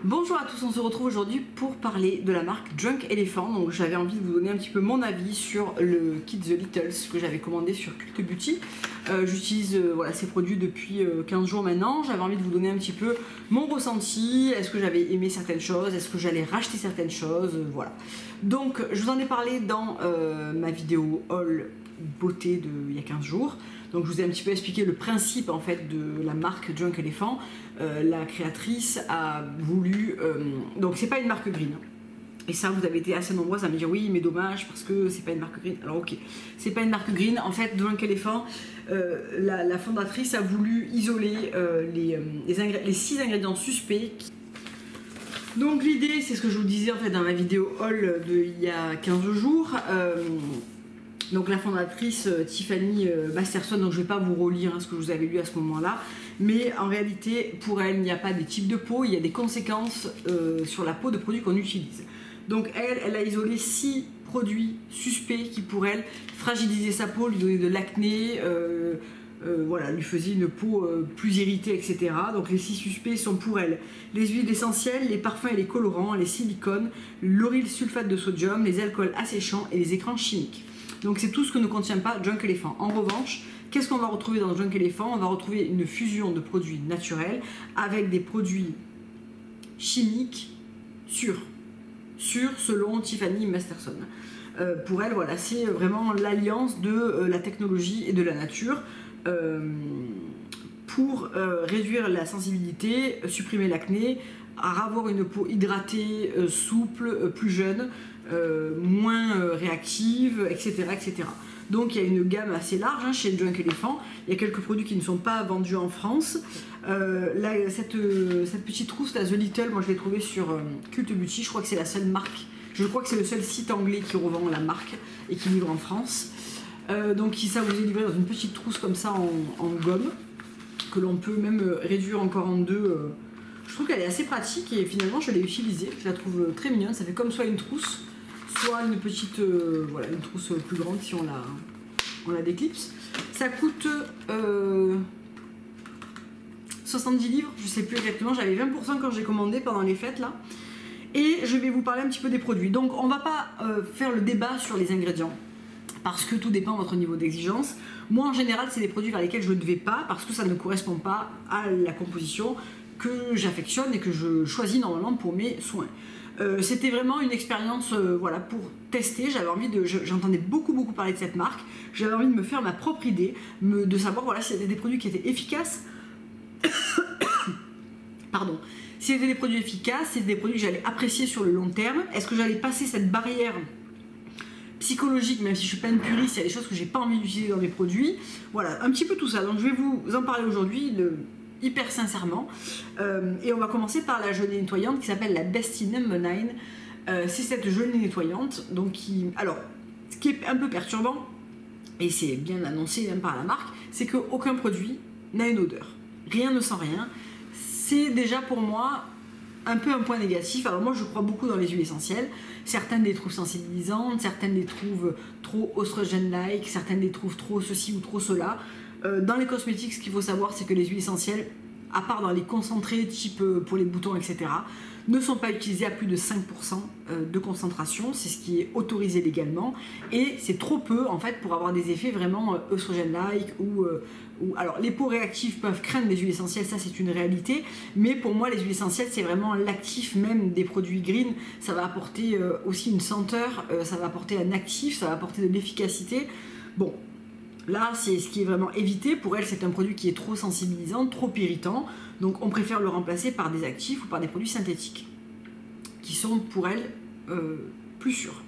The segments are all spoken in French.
Bonjour à tous, on se retrouve aujourd'hui pour parler de la marque Drunk Elephant. Donc j'avais envie de vous donner un petit peu mon avis sur le kit The Littles que j'avais commandé sur Cult Beauty. J'utilise voilà, ces produits depuis 15 jours maintenant. J'avais envie de vous donner un petit peu mon ressenti. Est-ce que j'avais aimé certaines choses? Est-ce que j'allais racheter certaines choses? Voilà. Donc je vous en ai parlé dans ma vidéo haul beauté il y a 15 jours. Donc je vous ai un petit peu expliqué le principe en fait de la marque Drunk Elephant. La créatrice a voulu... donc c'est pas une marque green. Et ça, vous avez été assez nombreuses à me dire oui, mais dommage parce que c'est pas une marque green. Alors ok, c'est pas une marque green. En fait, Drunk Elephant, la fondatrice a voulu isoler les 6 ingrédients suspects. Donc l'idée, c'est ce que je vous disais en fait dans ma vidéo haul il y a 15 jours. Donc la fondatrice Tiffany Masterson, donc je ne vais pas vous relire ce que je vous avais lu à ce moment-là, mais en réalité pour elle il n'y a pas des types de peau, il y a des conséquences sur la peau de produits qu'on utilise. Donc elle a isolé 6 produits suspects qui pour elle fragilisaient sa peau, lui donnaient de l'acné, voilà, lui faisaient une peau plus irritée, etc. Donc les 6 suspects sont pour elle les huiles essentielles, les parfums et les colorants, les silicones, l'auryl sulfate de sodium, les alcools asséchants et les écrans chimiques. Donc c'est tout ce que ne contient pas Drunk Elephant. En revanche, qu'est-ce qu'on va retrouver dans Drunk Elephant? On va retrouver une fusion de produits naturels avec des produits chimiques sûrs selon Tiffany Masterson. Pour elle, voilà, c'est vraiment l'alliance de la technologie et de la nature pour réduire la sensibilité, supprimer l'acné, avoir une peau hydratée, souple, plus jeune, moins réactive, etc., etc. Donc il y a une gamme assez large chez Drunk Elephant. Il y a quelques produits qui ne sont pas vendus en France. Cette petite trousse, la The Little, moi je l'ai trouvée sur Cult Beauty. Je crois que c'est la seule marque, je crois que c'est le seul site anglais qui revend la marque et qui livre en France. Donc ça vous est livré dans une petite trousse comme ça en gomme, que l'on peut même réduire encore en deux. Je trouve qu'elle est assez pratique et finalement je l'ai utilisée. Je la trouve très mignonne. Ça fait comme soit une trousse, soit une petite, voilà, une trousse plus grande si on la déclipse. Ça coûte 70 livres, je sais plus exactement. J'avais 20% quand j'ai commandé pendant les fêtes là. Et je vais vous parler un petit peu des produits. Donc on va pas faire le débat sur les ingrédients, parce que tout dépend de votre niveau d'exigence. Moi en général c'est des produits vers lesquels je ne vais pas parce que ça ne correspond pas à la composition que j'affectionne et que je choisis normalement pour mes soins. C'était vraiment une expérience voilà, pour tester. J'avais envie de, j'entendais beaucoup parler de cette marque. J'avais envie de me faire ma propre idée, de savoir voilà, si c'était des produits qui étaient efficaces. Pardon. Si c'était des produits efficaces, si c'était des produits que j'allais apprécier sur le long terme. Est-ce que j'allais passer cette barrière psychologique, même si je suis pas une puriste, il y a des choses que j'ai pas envie d'utiliser dans mes produits. Voilà, un petit peu tout ça. Donc je vais vous en parler aujourd'hui hyper sincèrement. Et on va commencer par la gelée nettoyante qui s'appelle la Bestie No. 9. C'est cette gelée nettoyante, donc alors, ce qui est un peu perturbant, et c'est bien annoncé même par la marque, c'est qu'aucun produit n'a une odeur. Rien ne sent rien. C'est déjà pour moi un peu un point négatif. Alors moi je crois beaucoup dans les huiles essentielles. Certaines les trouvent sensibilisantes, certaines les trouvent trop oestrogène-like, certaines les trouvent trop ceci ou trop cela. Dans les cosmétiques, ce qu'il faut savoir, c'est que les huiles essentielles, à part dans les concentrés type pour les boutons, etc., ne sont pas utilisées à plus de 5% de concentration. C'est ce qui est autorisé légalement. Et c'est trop peu, en fait, pour avoir des effets vraiment oestrogène-like ou... Alors, les peaux réactives peuvent craindre les huiles essentielles, ça c'est une réalité. Mais pour moi, les huiles essentielles, c'est vraiment l'actif même des produits green. Ça va apporter aussi une senteur, ça va apporter un actif, ça va apporter de l'efficacité. Bon... Là, c'est ce qui est vraiment évité. Pour elle, c'est un produit qui est trop sensibilisant, trop irritant. Donc, on préfère le remplacer par des actifs ou par des produits synthétiques qui sont pour elle plus sûrs.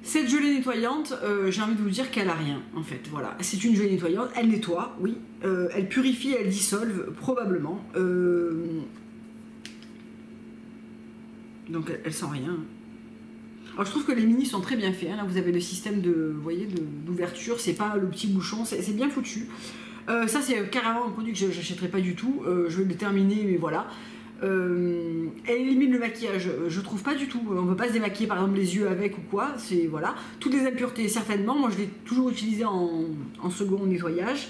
Cette gelée nettoyante, j'ai envie de vous dire qu'elle a rien, en fait. Voilà, c'est une gelée nettoyante. Elle nettoie, oui. Elle purifie, elle dissolve, probablement. Donc, elle sent rien. Alors je trouve que les mini sont très bien faits, hein. Là vous avez le système d'ouverture, c'est pas le petit bouchon, c'est bien foutu. Ça c'est carrément un produit que je n'achèterai pas du tout, je vais le terminer mais voilà. Elle élimine le maquillage, je trouve pas du tout, on ne peut pas se démaquiller par exemple les yeux avec ou quoi, c'est voilà. Toutes les impuretés certainement, moi je l'ai toujours utilisé en second nettoyage,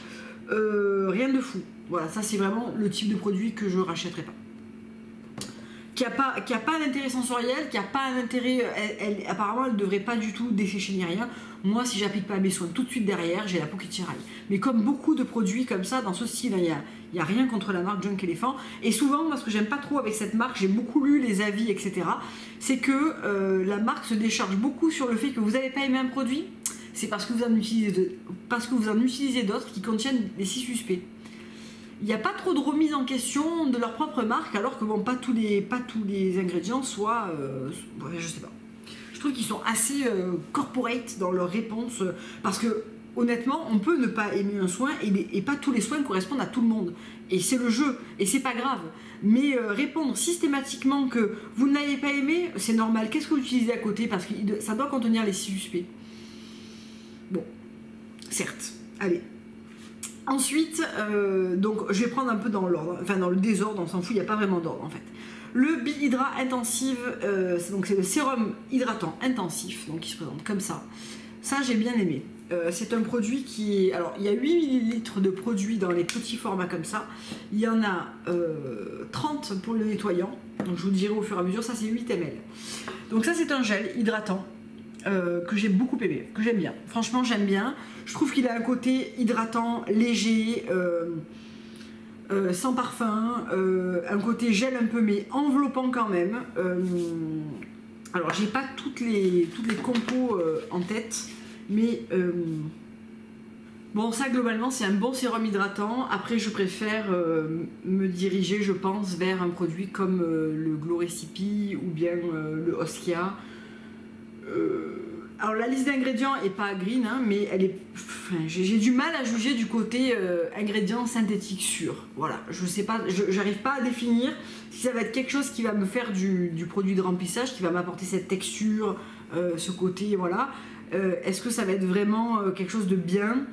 rien de fou. Voilà, ça c'est vraiment le type de produit que je rachèterai pas. qui a pas un intérêt sensoriel, qui a pas un intérêt, apparemment elle devrait pas du tout dessécher ni rien. Moi si j'applique pas mes soins tout de suite derrière, j'ai la peau qui tiraille. Mais comme beaucoup de produits comme ça dans ce style, il y a rien contre la marque Junk Elephant. Et souvent moi ce que j'aime pas trop avec cette marque, j'ai beaucoup lu les avis etc, c'est que la marque se décharge beaucoup sur le fait que vous n'avez pas aimé un produit, c'est parce que vous en utilisez d'autres qui contiennent des si suspects. Il n'y a pas trop de remise en question de leur propre marque, alors que bon, pas tous les ingrédients soient, je sais pas. Je trouve qu'ils sont assez corporate dans leur réponse, parce que honnêtement, on peut ne pas aimer un soin et pas tous les soins correspondent à tout le monde. Et c'est le jeu, et c'est pas grave. Mais répondre systématiquement que vous ne l'avez pas aimé, c'est normal. Qu'est-ce que vous utilisez à côté? Parce que ça doit contenir les suspects. Bon, certes, allez. Ensuite, donc je vais prendre un peu dans l'ordre, enfin dans le désordre, on s'en fout, il n'y a pas vraiment d'ordre en fait. Le Bi-Hydra Intensive, c'est le sérum hydratant intensif, donc qui se présente comme ça. Ça j'ai bien aimé. C'est un produit qui est... Alors il y a 8 ml de produit dans les petits formats comme ça. Il y en a 30 pour le nettoyant, donc je vous dirai au fur et à mesure, ça c'est 8 ml. Donc ça c'est un gel hydratant. Que j'ai beaucoup aimé, que j'aime bien. Franchement, j'aime bien. Je trouve qu'il a un côté hydratant, léger, sans parfum, un côté gel un peu, mais enveloppant quand même. Alors, j'ai pas toutes les compos en tête, mais bon, ça globalement, c'est un bon sérum hydratant. Après, je préfère me diriger, je pense, vers un produit comme le Glow Recipe ou bien le Oskia. Alors la liste d'ingrédients est pas green, hein, mais elle est. Enfin, j'ai du mal à juger du côté ingrédients synthétiques sûrs. Voilà, je sais pas, j'arrive pas à définir si ça va être quelque chose qui va me faire du produit de remplissage, qui va m'apporter cette texture, ce côté, voilà. Est-ce que ça va être vraiment quelque chose de bien?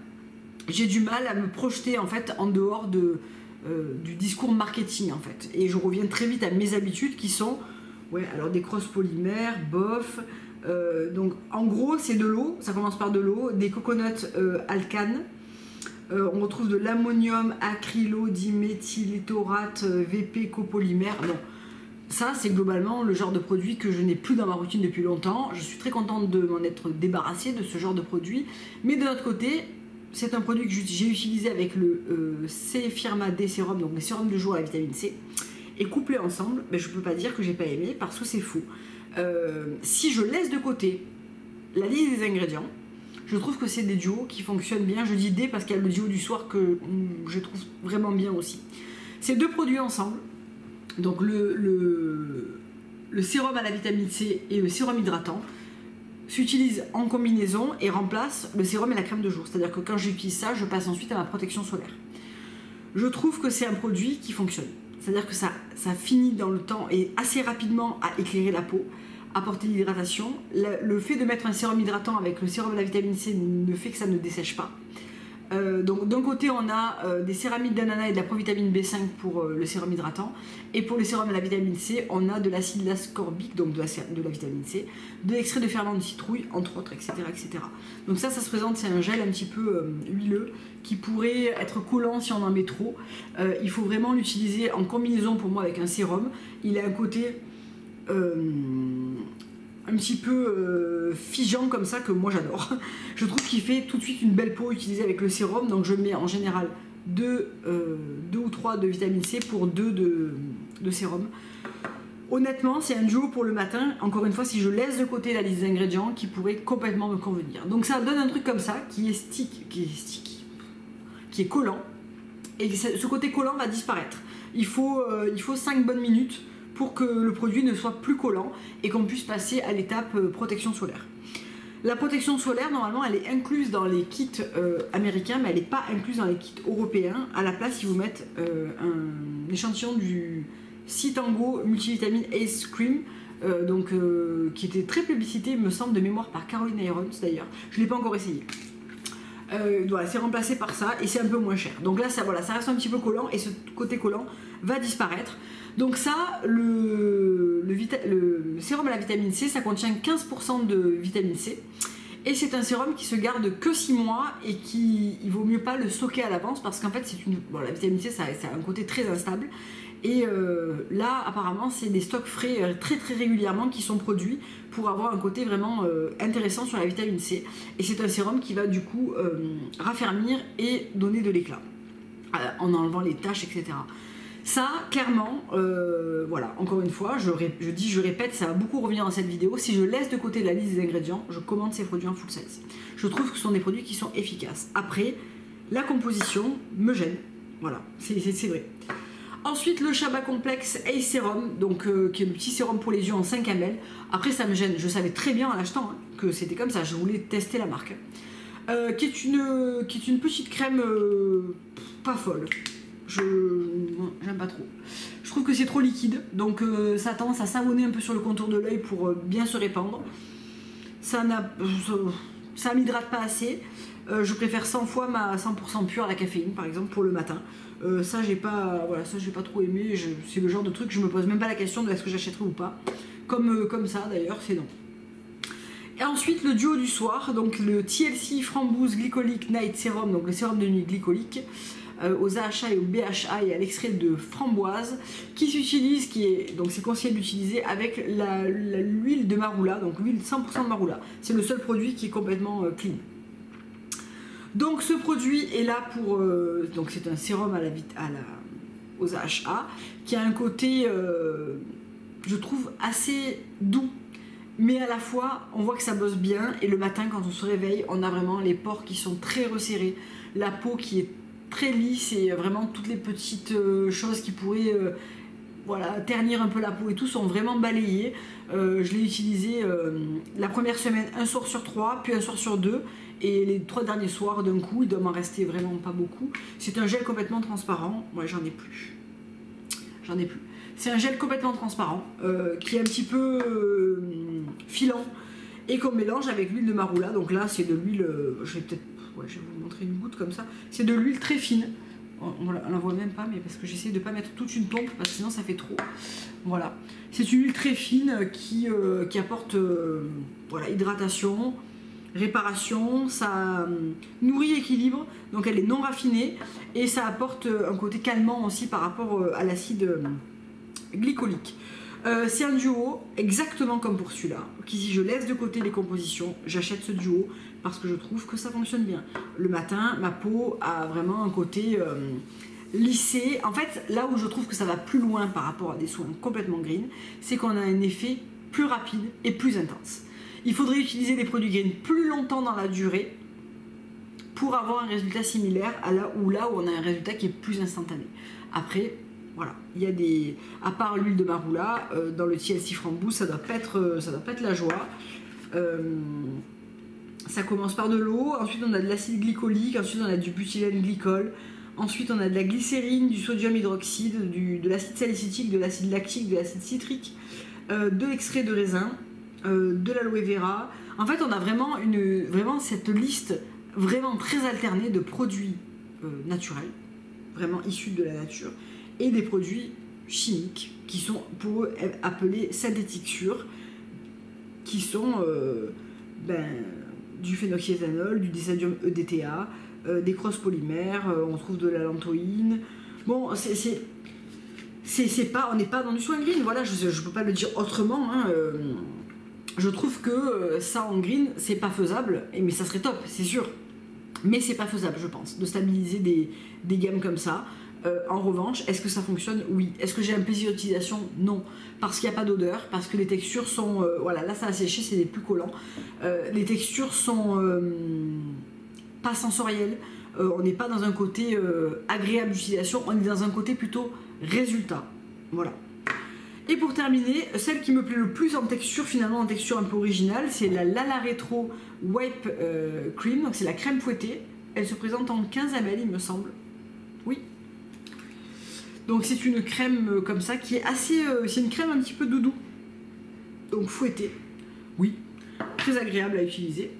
J'ai du mal à me projeter en fait en dehors du discours marketing en fait. Et je reviens très vite à mes habitudes qui sont, ouais, alors des crosses polymères, bof. Donc en gros c'est de l'eau, ça commence par de l'eau, des coconuts alcanes, on retrouve de l'ammonium acrylodiméthyltorate VP copolymère. Bon, ça c'est globalement le genre de produit que je n'ai plus dans ma routine depuis longtemps. Je suis très contente de m'en être débarrassée de ce genre de produit, mais de l'autre côté c'est un produit que j'ai utilisé avec le C-Firma D sérum, donc les sérums de jour à la vitamine C, et couplé ensemble, ben, je peux pas dire que j'ai pas aimé parce que c'est fou. Si je laisse de côté la liste des ingrédients, je trouve que c'est des duos qui fonctionnent bien. Je dis des parce qu'il y a le duo du soir que je trouve vraiment bien aussi. Ces deux produits ensemble, donc le sérum à la vitamine C et le sérum hydratant, s'utilisent en combinaison et remplacent le sérum et la crème de jour. C'est-à-dire que quand j'utilise ça, je passe ensuite à ma protection solaire. Je trouve que c'est un produit qui fonctionne. C'est-à-dire que ça finit dans le temps et assez rapidement à éclairer la peau, apporter l'hydratation. Le fait de mettre un sérum hydratant avec le sérum de la vitamine C ne fait que ça ne dessèche pas. Donc d'un côté on a des céramides d'ananas et de la provitamine B5 pour le sérum hydratant, et pour le sérum à la vitamine C on a de l'acide ascorbique, donc de la vitamine C, de l'extrait de ferment de citrouille entre autres, etc. Donc ça se présente, c'est un gel un petit peu huileux qui pourrait être collant si on en met trop. Il faut vraiment l'utiliser en combinaison pour moi avec un sérum. Il a un côté un petit peu figeant comme ça que moi j'adore. Je trouve qu'il fait tout de suite une belle peau utilisée avec le sérum, donc je mets en général 2 ou 3 de vitamine C pour 2 de sérum. Honnêtement c'est un duo pour le matin, encore une fois si je laisse de côté la liste d'ingrédients qui pourrait complètement me convenir. Donc ça donne un truc comme ça qui est qui est collant, et ce côté collant va disparaître. Il faut 5 bonnes minutes pour que le produit ne soit plus collant et qu'on puisse passer à l'étape protection solaire. La protection solaire, normalement, elle est incluse dans les kits américains, mais elle n'est pas incluse dans les kits européens. À la place, ils vous mettent un échantillon du C-Tango Multivitamine Ace Cream, qui était très publicité, il me semble, de mémoire par Caroline Irons d'ailleurs. Je ne l'ai pas encore essayé. Voilà, c'est remplacé par ça et c'est un peu moins cher. Donc là, ça reste un petit peu collant et ce côté collant va disparaître. Donc ça, le sérum à la vitamine C, ça contient 15% de vitamine C. Et c'est un sérum qui se garde que 6 mois et il vaut mieux pas le stocker à l'avance parce qu'en fait, la vitamine C, ça a un côté très instable. Et là, apparemment, c'est des stocks frais très très régulièrement qui sont produits pour avoir un côté vraiment intéressant sur la vitamine C. Et c'est un sérum qui va du coup raffermir et donner de l'éclat en enlevant les taches, etc. Ça, clairement, voilà, encore une fois, je répète, ça va beaucoup revenir dans cette vidéo. Si je laisse de côté la liste des ingrédients, je commande ces produits en full size. Je trouve que ce sont des produits qui sont efficaces. Après, la composition me gêne. Voilà, c'est vrai. Ensuite, le Shaba Complex Ace Serum, donc, qui est le petit sérum pour les yeux en 5 ml. Après, ça me gêne. Je savais très bien en l'achetant que c'était comme ça. Je voulais tester la marque. Qui est une petite crème pas folle. J'aime pas trop. Je trouve que c'est trop liquide. Donc, ça a tendance à savonner un peu sur le contour de l'œil pour bien se répandre. Ça m'hydrate pas assez. Je préfère 100 fois ma 100% pure à la caféine, par exemple, pour le matin. Ça, j'ai pas trop aimé. C'est le genre de truc, je me pose même pas la question de est-ce que j'achèterai ou pas. Comme ça, d'ailleurs, c'est non. Et ensuite, le duo du soir, donc le TLC Framboise Glycolic Night Serum, donc le sérum de nuit glycolique, aux AHA et au BHA et à l'extrait de framboise, qui s'utilise, donc c'est conseillé d'utiliser avec l'huile de marula, donc l'huile 100% de marula. C'est le seul produit qui est complètement clean. Donc ce produit est là pour... donc c'est un sérum aux AHA qui a un côté, je trouve, assez doux. Mais à la fois, on voit que ça bosse bien. Et le matin, quand on se réveille, on a vraiment les pores qui sont très resserrés. La peau qui est très lisse et vraiment toutes les petites choses qui pourraient voilà, ternir un peu la peau et tout sont vraiment balayées. Je l'ai utilisé la première semaine, un soir sur 3, puis un soir sur 2. Et les 3 derniers soirs d'un coup, il doit m'en rester vraiment pas beaucoup. C'est un gel complètement transparent. Moi, j'en ai plus. C'est un gel complètement transparent qui est un petit peu filant et qu'on mélange avec l'huile de marula. Donc là, c'est de l'huile, je vais vous montrer une goutte comme ça. C'est de l'huile très fine. On la voit même pas, mais parce que j'essaie de pas mettre toute une pompe parce que sinon ça fait trop. Voilà. C'est une huile très fine qui apporte voilà, hydratation, réparation, ça nourrit, équilibre, donc elle est non raffinée et ça apporte un côté calmant aussi par rapport à l'acide glycolique. C'est un duo exactement comme pour celui-là, qui si je laisse de côté les compositions, j'achète ce duo parce que je trouve que ça fonctionne bien. Le matin, ma peau a vraiment un côté lissé. En fait, là où je trouve que ça va plus loin par rapport à des soins complètement green, c'est qu'on a un effet plus rapide et plus intense. Il faudrait utiliser des produits green plus longtemps dans la durée pour avoir un résultat similaire à là où on a un résultat qui est plus instantané. Après, voilà, il y a des... À part l'huile de marula, dans le TLC Framboise, ça doit pas être la joie. Ça commence par de l'eau, ensuite on a de l'acide glycolique, ensuite on a du butylène glycol, ensuite on a de la glycérine, du sodium hydroxyde, de l'acide salicylique, de l'acide lactique, de l'acide citrique, de l'extrait de raisin, de l'aloe vera. En fait, on a vraiment cette liste vraiment très alternée de produits naturels, vraiment issus de la nature, et des produits chimiques qui sont pour eux appelés synthétiques sûrs, qui sont du phénoxyéthanol, du désodium EDTA, des cross-polymères, on trouve de la lantoïne. Bon, on n'est pas dans du soin green, voilà, je peux pas le dire autrement, hein, je trouve que ça en green, c'est pas faisable, mais ça serait top, c'est sûr. Mais c'est pas faisable, je pense, de stabiliser des gammes comme ça. En revanche, est-ce que ça fonctionne? Oui. Est-ce que j'ai un plaisir d'utilisation? Non. Parce qu'il n'y a pas d'odeur, parce que les textures sont... voilà, là ça a séché, c'est des plus collants. Les textures sont pas sensorielles. On n'est pas dans un côté agréable d'utilisation, on est dans un côté plutôt résultat. Voilà. Et pour terminer, celle qui me plaît le plus en texture, finalement en texture un peu originale, c'est la Lala Retro Wipe Cream. Donc c'est la crème fouettée. Elle se présente en 15 ml, il me semble. Oui. Donc c'est une crème comme ça qui est assez... c'est une crème un petit peu doudou. Donc fouettée. Oui. Très agréable à utiliser.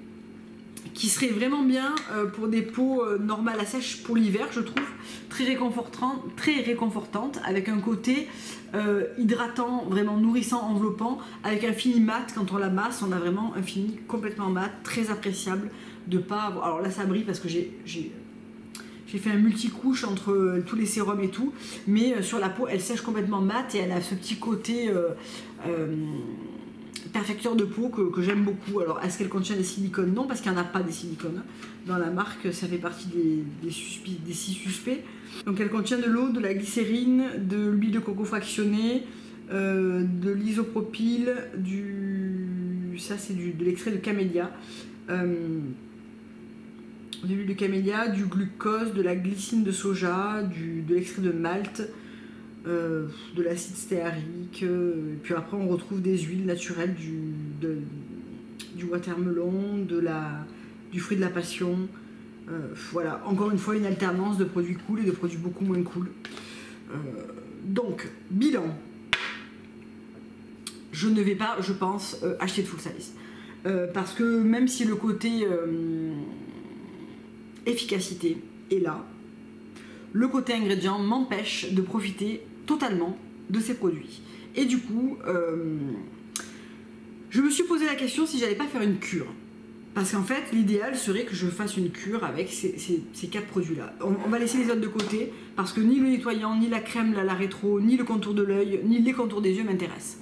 Qui serait vraiment bien pour des peaux normales à sèche pour l'hiver, je trouve. Très réconfortante, avec un côté hydratant, vraiment nourrissant, enveloppant, avec un fini mat. Quand on la masse, on a vraiment un fini complètement mat, très appréciable de pas avoir... Alors là ça brille parce que j'ai j'ai fait un multicouche entre tous les sérums et tout, mais sur la peau elle sèche complètement mate et elle a ce petit côté perfecteur de peau que j'aime beaucoup. Alors est-ce qu'elle contient des silicones? Non, parce qu'il n'y en a pas des silicones dans la marque, ça fait partie des 6 suspects. Donc elle contient de l'eau, de la glycérine, de l'huile de coco fractionnée, de l'isopropyl, ça c'est de l'extrait de camélia, de l'huile de camélia, du glucose, de la glycine de soja, de l'extrait de malt, de l'acide stéarique, puis après on retrouve des huiles naturelles, du watermelon, du fruit de la passion. Voilà, encore une fois une alternance de produits cool et de produits beaucoup moins cool. Donc, bilan. Je ne vais pas, je pense, acheter de full size. Parce que même si le côté efficacité est là, le côté ingrédient m'empêche de profiter totalement de ces produits. Et du coup, je me suis posé la question si j'allais pas faire une cure. Parce qu'en fait, l'idéal serait que je fasse une cure avec ces 4 produits-là. On va laisser les autres de côté, parce que ni le nettoyant, ni la crème, la rétro, ni le contour de l'œil, ni les contours des yeux m'intéressent.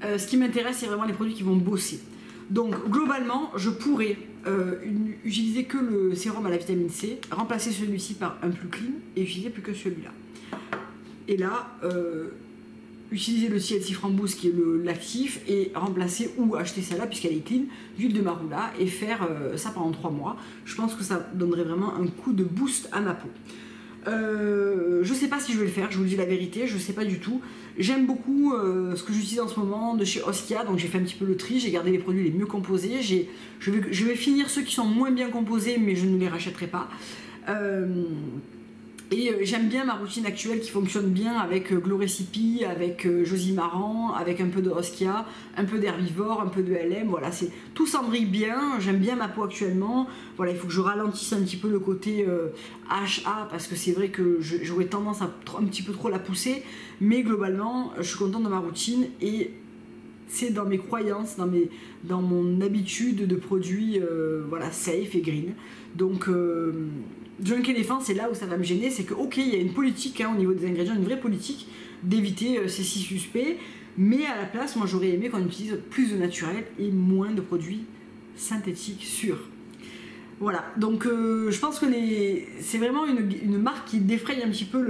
Ce qui m'intéresse, c'est vraiment les produits qui vont bosser. Donc, globalement, je pourrais utiliser que le sérum à la vitamine C, remplacer celui-ci par un plus clean, et utiliser plus que celui-là. Et là, utiliser le TLC framboise qui est l'actif et remplacer ou acheter celle-là puisqu'elle est clean, d'huile de marula et faire ça pendant 3 mois. Je pense que ça donnerait vraiment un coup de boost à ma peau. Je sais pas si je vais le faire, je vous dis la vérité, je sais pas du tout. J'aime beaucoup ce que j'utilise en ce moment de chez Oskia, donc j'ai fait un petit peu le tri, j'ai gardé les produits les mieux composés. Je vais finir ceux qui sont moins bien composés mais je ne les rachèterai pas. Et j'aime bien ma routine actuelle qui fonctionne bien avec Glow Recipe, avec Josimaran, avec un peu de Oskia, un peu d'herbivore, un peu de LM. Voilà, tout s'embrique bien. J'aime bien ma peau actuellement. Voilà, il faut que je ralentisse un petit peu le côté HA parce que c'est vrai que j'aurais tendance à un petit peu trop la pousser. Mais globalement, je suis contente de ma routine et c'est dans mes croyances, dans mon habitude de produits voilà, safe et green. Donc Junk Elephant, c'est là où ça va me gêner, c'est que ok, il y a une politique au niveau des ingrédients, une vraie politique d'éviter ces 6 suspects, mais à la place, moi j'aurais aimé qu'on utilise plus de naturel et moins de produits synthétiques sûrs. Voilà, donc je pense que c'est vraiment une marque qui défraye un petit peu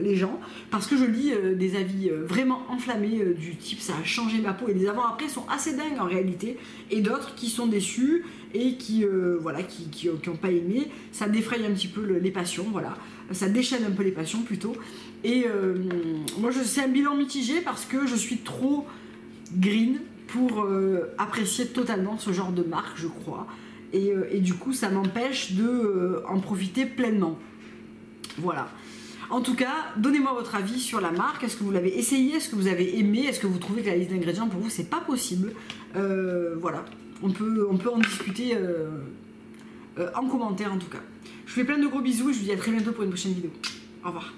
les gens, parce que je lis des avis vraiment enflammés du type ça a changé ma peau, et les avant-après sont assez dingues en réalité, et d'autres qui sont déçus et qui voilà, qui ont pas aimé. Ça défraye un petit peu les passions, voilà, ça déchaîne un peu les passions plutôt. Et moi c'est un bilan mitigé parce que je suis trop green pour apprécier totalement ce genre de marque, je crois. Et du coup ça m'empêche de en profiter pleinement. Voilà. En tout cas, donnez-moi votre avis sur la marque. Est-ce que vous l'avez essayé? Est-ce que vous avez aimé? Est-ce que vous trouvez que la liste d'ingrédients pour vous c'est pas possible? Voilà, on peut en discuter en commentaire en tout cas. Je vous fais plein de gros bisous et je vous dis à très bientôt pour une prochaine vidéo. Au revoir.